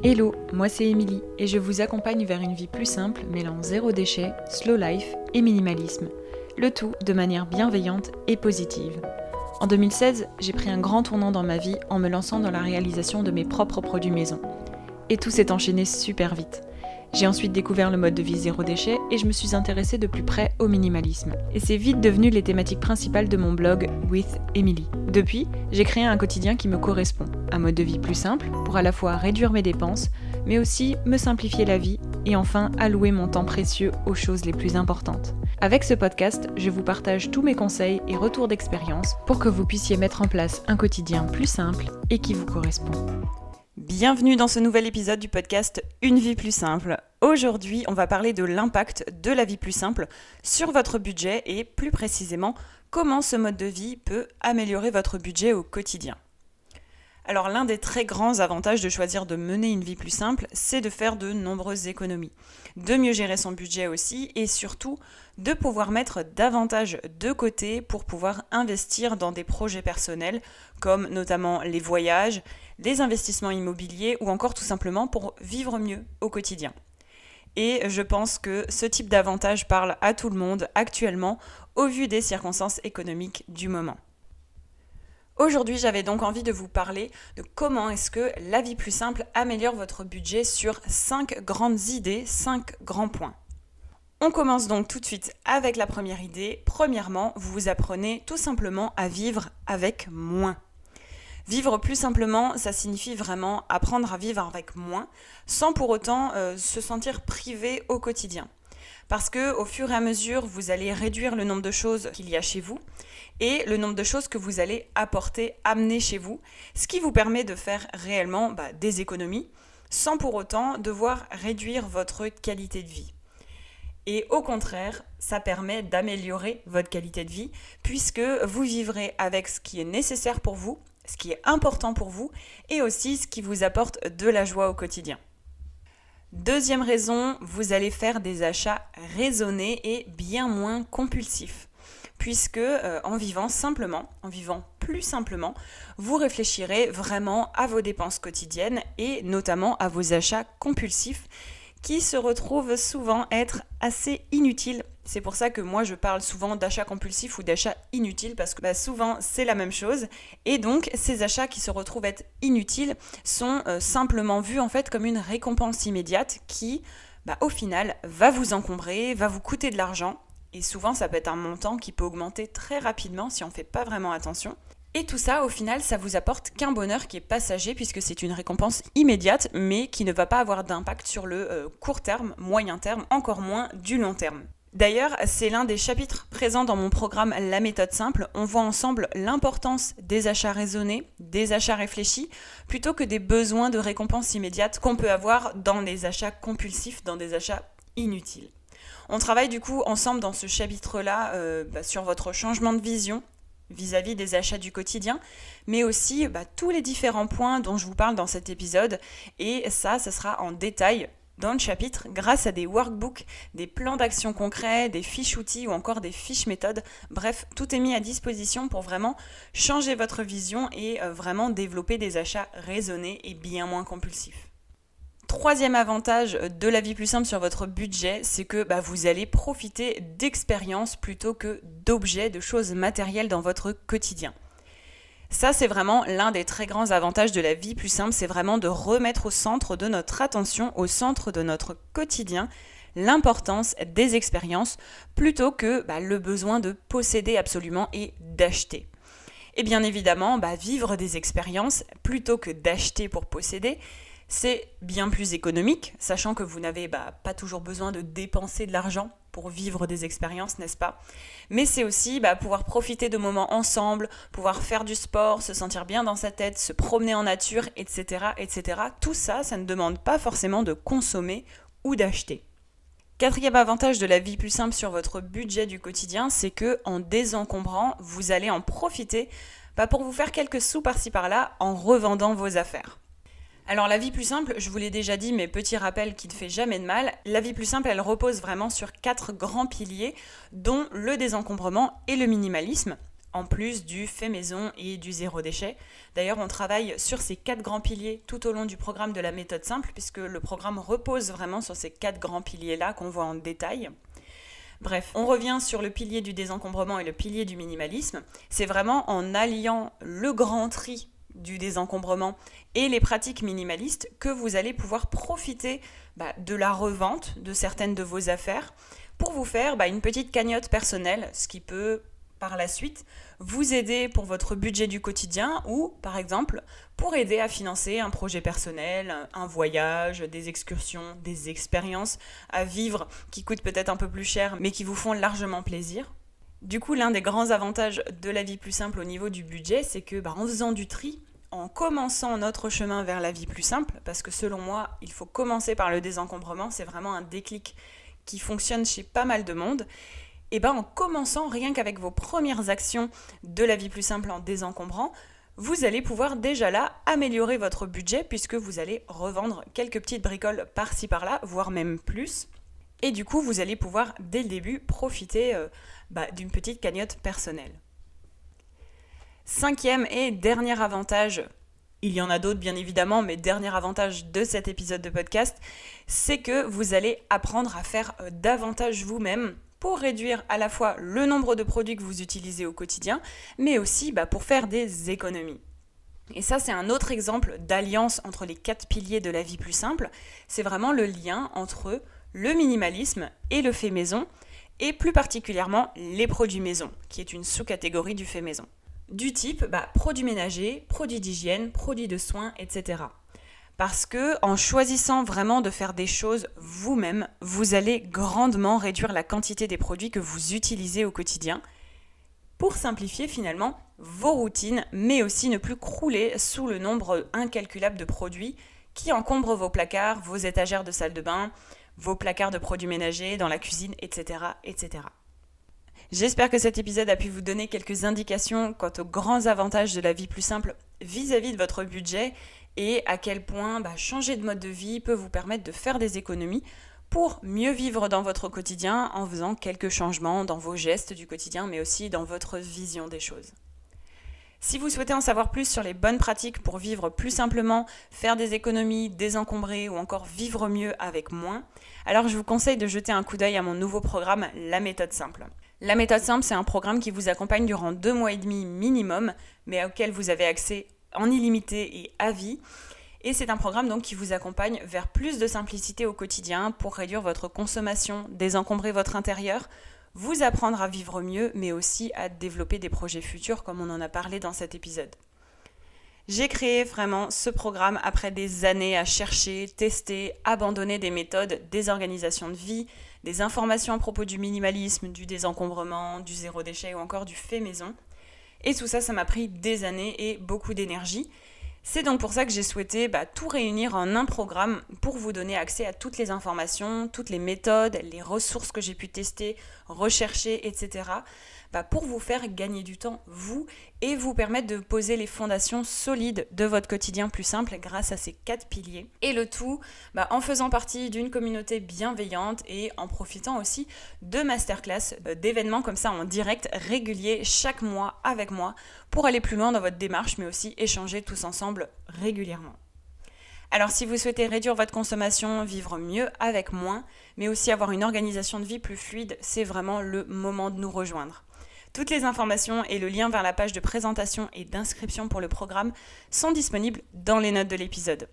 Hello, moi c'est Émilie et je vous accompagne vers une vie plus simple mêlant zéro déchet, slow life et minimalisme. Le tout de manière bienveillante et positive. En 2016, j'ai pris un grand tournant dans ma vie en me lançant dans la réalisation de mes propres produits maison. Et tout s'est enchaîné super vite. J'ai ensuite découvert le mode de vie zéro déchet et je me suis intéressée de plus près au minimalisme. Et c'est vite devenu les thématiques principales de mon blog With Emily. Depuis, j'ai créé un quotidien qui me correspond. Un mode de vie plus simple pour à la fois réduire mes dépenses, mais aussi me simplifier la vie et enfin allouer mon temps précieux aux choses les plus importantes. Avec ce podcast, je vous partage tous mes conseils et retours d'expérience pour que vous puissiez mettre en place un quotidien plus simple et qui vous correspond. Bienvenue dans ce nouvel épisode du podcast Une vie plus simple. Aujourd'hui, on va parler de l'impact de la vie plus simple sur votre budget et plus précisément comment ce mode de vie peut améliorer votre budget au quotidien. Alors l'un des très grands avantages de choisir de mener une vie plus simple, c'est de faire de nombreuses économies, de mieux gérer son budget aussi et surtout de pouvoir mettre davantage de côté pour pouvoir investir dans des projets personnels comme notamment les voyages, les investissements immobiliers ou encore tout simplement pour vivre mieux au quotidien. Et je pense que ce type d'avantage parle à tout le monde actuellement au vu des circonstances économiques du moment. Aujourd'hui, j'avais donc envie de vous parler de comment est-ce que la vie plus simple améliore votre budget sur 5 grandes idées, 5 grands points. On commence donc tout de suite avec la première idée. Premièrement, vous apprenez tout simplement à vivre avec moins. Vivre plus simplement, ça signifie vraiment apprendre à vivre avec moins, sans pour autant se sentir privé au quotidien. Parce que au fur et à mesure, vous allez réduire le nombre de choses qu'il y a chez vous et le nombre de choses que vous allez amener chez vous, ce qui vous permet de faire réellement des économies, sans pour autant devoir réduire votre qualité de vie. Et au contraire, ça permet d'améliorer votre qualité de vie, puisque vous vivrez avec ce qui est nécessaire pour vous, ce qui est important pour vous, et aussi ce qui vous apporte de la joie au quotidien. Deuxième raison, vous allez faire des achats raisonnés et bien moins compulsifs. Puisque en vivant plus simplement, vous réfléchirez vraiment à vos dépenses quotidiennes et notamment à vos achats compulsifs qui se retrouvent souvent être assez inutiles. C'est pour ça que moi je parle souvent d'achats compulsifs ou d'achats inutiles parce que souvent c'est la même chose et donc ces achats qui se retrouvent être inutiles sont simplement vus en fait comme une récompense immédiate qui au final va vous encombrer, va vous coûter de l'argent et souvent ça peut être un montant qui peut augmenter très rapidement si on ne fait pas vraiment attention. Et tout ça, au final, ça vous apporte qu'un bonheur qui est passager puisque c'est une récompense immédiate mais qui ne va pas avoir d'impact sur le court terme, moyen terme, encore moins du long terme. D'ailleurs, c'est l'un des chapitres présents dans mon programme La méthode simple. On voit ensemble l'importance des achats raisonnés, des achats réfléchis, plutôt que des besoins de récompense immédiate qu'on peut avoir dans des achats compulsifs, dans des achats inutiles. On travaille du coup ensemble dans ce chapitre-là sur votre changement de vision vis-à-vis des achats du quotidien, mais aussi tous les différents points dont je vous parle dans cet épisode. Et ça sera en détail dans le chapitre grâce à des workbooks, des plans d'action concrets, des fiches outils ou encore des fiches méthodes. Bref, tout est mis à disposition pour vraiment changer votre vision et vraiment développer des achats raisonnés et bien moins compulsifs. Troisième avantage de la vie plus simple sur votre budget, c'est que vous allez profiter d'expériences plutôt que d'objets, de choses matérielles dans votre quotidien. Ça, c'est vraiment l'un des très grands avantages de la vie plus simple, c'est vraiment de remettre au centre de notre attention, au centre de notre quotidien, l'importance des expériences plutôt que le besoin de posséder absolument et d'acheter. Et bien évidemment, vivre des expériences plutôt que d'acheter pour posséder, c'est bien plus économique, sachant que vous n'avez pas toujours besoin de dépenser de l'argent pour vivre des expériences, n'est-ce pas ? Mais c'est aussi pouvoir profiter de moments ensemble, pouvoir faire du sport, se sentir bien dans sa tête, se promener en nature, etc., etc. Tout ça, ça ne demande pas forcément de consommer ou d'acheter. Quatrième avantage de la vie plus simple sur votre budget du quotidien, c'est que en désencombrant, vous allez en profiter pour vous faire quelques sous par-ci par-là en revendant vos affaires. Alors la vie plus simple, je vous l'ai déjà dit, mais petit rappel qui ne fait jamais de mal, la vie plus simple, elle repose vraiment sur 4 grands piliers, dont le désencombrement et le minimalisme. en plus du fait maison et du zéro déchet. D'ailleurs, on travaille sur ces 4 grands piliers tout au long du programme de la méthode simple, puisque le programme repose vraiment sur ces 4 grands piliers-là qu'on voit en détail. Bref, on revient sur le pilier du désencombrement et le pilier du minimalisme. C'est vraiment en alliant le grand tri du désencombrement et les pratiques minimalistes que vous allez pouvoir profiter de la revente de certaines de vos affaires pour vous faire une petite cagnotte personnelle, ce qui peut par la suite vous aider pour votre budget du quotidien ou par exemple pour aider à financer un projet personnel, un voyage, des excursions, des expériences à vivre qui coûtent peut-être un peu plus cher mais qui vous font largement plaisir. Du coup, l'un des grands avantages de la vie plus simple au niveau du budget, c'est que en faisant du tri, en commençant notre chemin vers la vie plus simple, parce que selon moi, il faut commencer par le désencombrement, c'est vraiment un déclic qui fonctionne chez pas mal de monde, et en commençant rien qu'avec vos premières actions de la vie plus simple en désencombrant, vous allez pouvoir déjà là améliorer votre budget puisque vous allez revendre quelques petites bricoles par-ci par-là, voire même plus. Et du coup, vous allez pouvoir dès le début profiter d'une petite cagnotte personnelle. 5e et dernier avantage, il y en a d'autres bien évidemment, mais dernier avantage de cet épisode de podcast, c'est que vous allez apprendre à faire davantage vous-même pour réduire à la fois le nombre de produits que vous utilisez au quotidien, mais aussi pour faire des économies. Et ça, c'est un autre exemple d'alliance entre les 4 piliers de la vie plus simple. C'est vraiment le lien entre le minimalisme et le fait maison, et plus particulièrement les produits maison, qui est une sous-catégorie du fait maison. Du type produits ménagers, produits d'hygiène, produits de soins, etc. Parce que en choisissant vraiment de faire des choses vous-même, vous allez grandement réduire la quantité des produits que vous utilisez au quotidien pour simplifier finalement vos routines, mais aussi ne plus crouler sous le nombre incalculable de produits qui encombrent vos placards, vos étagères de salle de bain, vos placards de produits ménagers, dans la cuisine, etc., etc. J'espère que cet épisode a pu vous donner quelques indications quant aux grands avantages de la vie plus simple vis-à-vis de votre budget et à quel point changer de mode de vie peut vous permettre de faire des économies pour mieux vivre dans votre quotidien en faisant quelques changements dans vos gestes du quotidien mais aussi dans votre vision des choses. Si vous souhaitez en savoir plus sur les bonnes pratiques pour vivre plus simplement, faire des économies, désencombrer ou encore vivre mieux avec moins, alors je vous conseille de jeter un coup d'œil à mon nouveau programme La méthode simple. La méthode simple, c'est un programme qui vous accompagne durant 2 mois et demi minimum, mais auquel vous avez accès en illimité et à vie. Et c'est un programme donc qui vous accompagne vers plus de simplicité au quotidien pour réduire votre consommation, désencombrer votre intérieur, vous apprendre à vivre mieux, mais aussi à développer des projets futurs comme on en a parlé dans cet épisode. J'ai créé vraiment ce programme après des années à chercher, tester, abandonner des méthodes, des organisations de vie, des informations à propos du minimalisme, du désencombrement, du zéro déchet ou encore du fait maison. Et tout ça, ça m'a pris des années et beaucoup d'énergie. C'est donc pour ça que j'ai souhaité tout réunir en un programme pour vous donner accès à toutes les informations, toutes les méthodes, les ressources que j'ai pu tester, rechercher, etc. Pour vous faire gagner du temps, vous, et vous permettre de poser les fondations solides de votre quotidien plus simple grâce à ces 4 piliers. Et le tout en faisant partie d'une communauté bienveillante et en profitant aussi de masterclass, d'événements comme ça en direct réguliers chaque mois avec moi pour aller plus loin dans votre démarche, mais aussi échanger tous ensemble régulièrement. Alors si vous souhaitez réduire votre consommation, vivre mieux avec moins, mais aussi avoir une organisation de vie plus fluide, c'est vraiment le moment de nous rejoindre. Toutes les informations et le lien vers la page de présentation et d'inscription pour le programme sont disponibles dans les notes de l'épisode.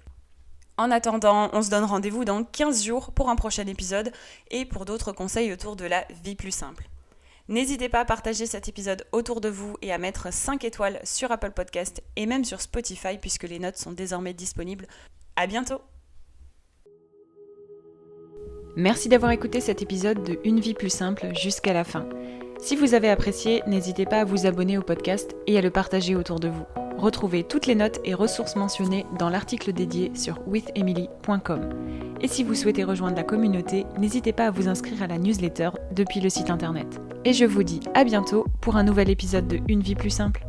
En attendant, on se donne rendez-vous dans 15 jours pour un prochain épisode et pour d'autres conseils autour de la vie plus simple. N'hésitez pas à partager cet épisode autour de vous et à mettre 5 étoiles sur Apple Podcast et même sur Spotify puisque les notes sont désormais disponibles. À bientôt! Merci d'avoir écouté cet épisode de Une vie plus simple jusqu'à la fin. Si vous avez apprécié, n'hésitez pas à vous abonner au podcast et à le partager autour de vous. Retrouvez toutes les notes et ressources mentionnées dans l'article dédié sur withemily.com. Et si vous souhaitez rejoindre la communauté, n'hésitez pas à vous inscrire à la newsletter depuis le site internet. Et je vous dis à bientôt pour un nouvel épisode de Une vie plus simple.